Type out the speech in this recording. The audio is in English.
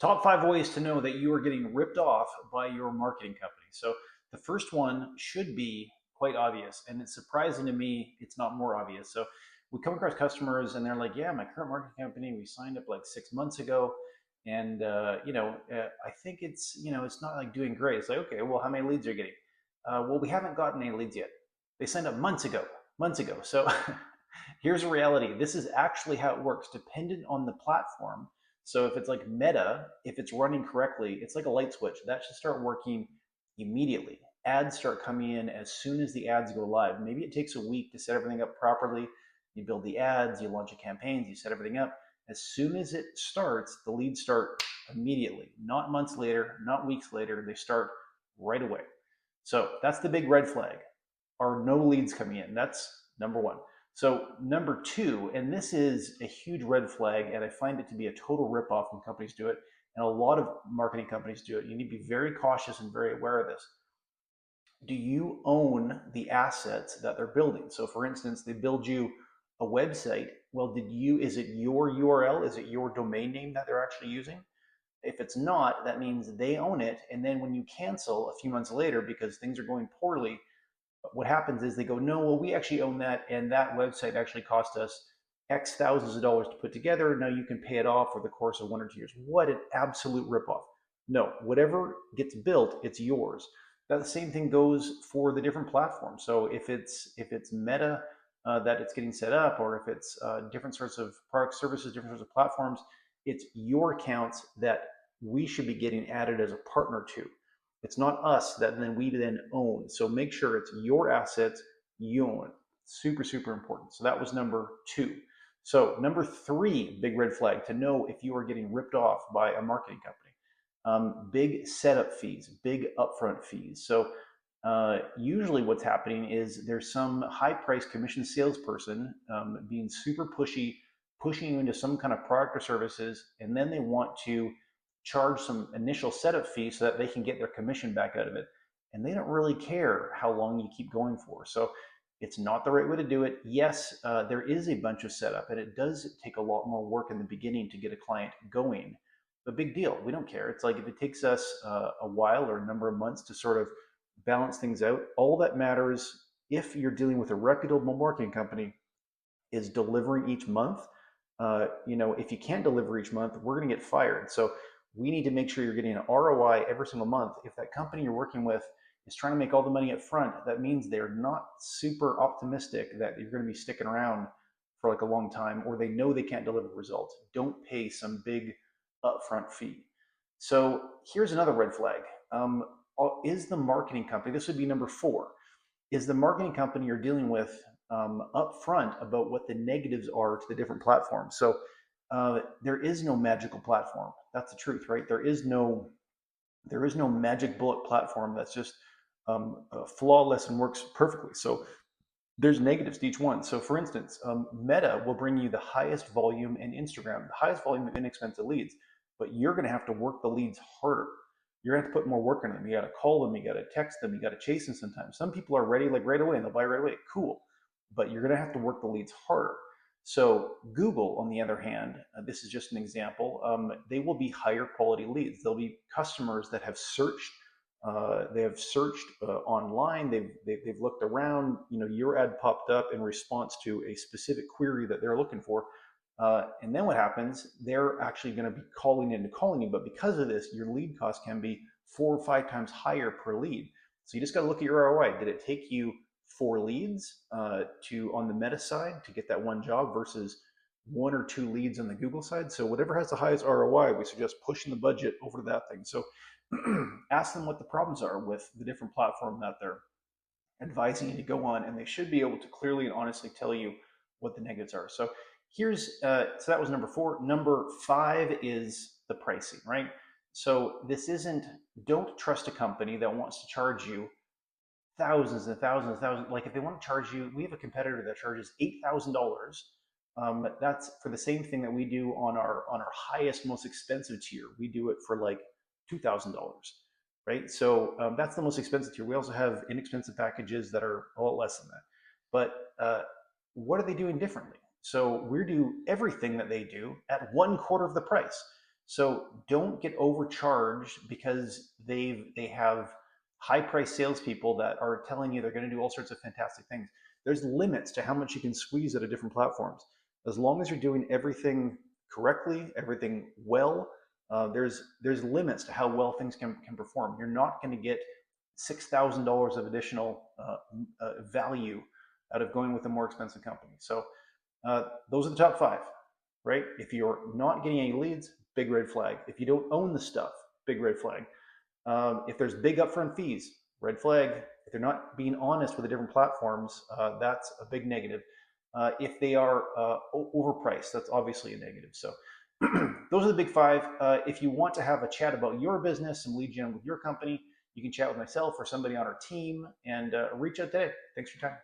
Top 5 ways to know that you are getting ripped off by your marketing company. So the first one should be quite obvious, and it's surprising to me it's not more obvious. So we come across customers and they're like, "Yeah, my current marketing company, we signed up like 6 months ago, and I think it's not like doing great." It's like, okay, well, how many leads are you getting? Well, we haven't gotten any leads yet. They signed up months ago, months ago. So here's a reality. This is actually how it works, dependent on the platform. So if it's like Meta, if it's running correctly, it's like a light switch. That should start working immediately. Ads start coming in as soon as the ads go live. Maybe it takes a week to set everything up properly. You build the ads, you launch your campaigns, you set everything up. As soon as it starts, the leads start immediately, not months later, not weeks later. They start right away. So that's the big red flag. Are no leads coming in? That's number one. So number two, and this is a huge red flag, and I find it to be a total ripoff when companies do it, and a lot of marketing companies do it. You need to be very cautious and very aware of this. Do you own the assets that they're building? So for instance, they build you a website. Well, is it your URL? Is it your domain name that they're actually using? If it's not, that means they own it. And then when you cancel a few months later because things are going poorly, what happens is they go, no, well, we actually own that, and that website actually cost us X thousands of dollars to put together. Now you can pay it off over the course of 1 or 2 years. What an absolute ripoff. No, whatever gets built, it's yours. That the same thing goes for the different platforms. So if it's Meta that it's getting set up, or if it's different sorts of products, services, different sorts of platforms, it's your accounts that we should be getting added as a partner to. It's not us that then we then own. So make sure it's your assets, you own it. Super, super important. So that was number two. So number three, big red flag to know if you are getting ripped off by a marketing company. Big setup fees, big upfront fees. So usually what's happening is there's some high price commission salesperson being super pushy, pushing you into some kind of product or services, and then they want to charge some initial setup fee so that they can get their commission back out of it. And they don't really care how long you keep going for. So it's not the right way to do it. Yes, there is a bunch of setup, and it does take a lot more work in the beginning to get a client going. But big deal. We don't care. It's like if it takes us a while or a number of months to sort of balance things out, all that matters if you're dealing with a reputable marketing company is delivering each month. If you can't deliver each month, we're going to get fired. So we need to make sure you're getting an ROI every single month. If that company you're working with is trying to make all the money up front, that means they're not super optimistic that you're going to be sticking around for like a long time, or they know they can't deliver results. Don't pay some big upfront fee. So here's another red flag. Is the marketing company, this would be number four, is the marketing company you're dealing with upfront about what the negatives are to the different platforms? So there is no magical platform. That's the truth, right? There is no magic bullet platform that's just flawless and works perfectly. So there's negatives to each one. So for instance, Meta will bring you the highest volume in Instagram, the highest volume of inexpensive leads, but you're going to have to work the leads harder. You're going to have to put more work on them. You got to call them, you got to text them, you got to chase them sometimes. Some people are ready like right away and they'll buy right away. Cool. But you're going to have to work the leads harder. So Google, on the other hand, this is just an example, they will be higher quality leads. They'll be customers that have searched. They have searched online. They've looked around. Your ad popped up in response to a specific query that they're looking for. And then what happens? They're actually going to be calling you. But because of this, your lead cost can be 4 or 5 times higher per lead. So you just got to look at your ROI. Did it take you 4 leads on the Meta side to get that one job versus 1 or 2 leads on the Google side? So whatever has the highest ROI, we suggest pushing the budget over to that thing. So ask them what the problems are with the different platform that they're advising you to go on, and they should be able to clearly and honestly tell you what the negatives are. So so that was number 4. Number 5 is the pricing, right? So don't trust a company that wants to charge you thousands and thousands and thousands. Like if they want to charge you, we have a competitor that charges $8,000. That's for the same thing that we do on our highest, most expensive tier. We do it for like $2,000, right? So that's the most expensive tier. We also have inexpensive packages that are a lot less than that. But what are they doing differently? So we do everything that they do at 1/4 of the price. So don't get overcharged because they have high price salespeople that are telling you they're going to do all sorts of fantastic things. There's limits to how much you can squeeze out of different platforms. As long as you're doing everything correctly, everything well, there's limits to how well things can perform. You're not going to get $6,000 of additional value out of going with a more expensive company. So those are the top five, right? If you're not getting any leads, big red flag. If you don't own the stuff, big red flag. If there's big upfront fees, red flag. If they're not being honest with the different platforms, that's a big negative. If they are overpriced, that's obviously a negative. So those are the big five. If you want to have a chat about your business, some lead gen with your company, you can chat with myself or somebody on our team and reach out today. Thanks for your time.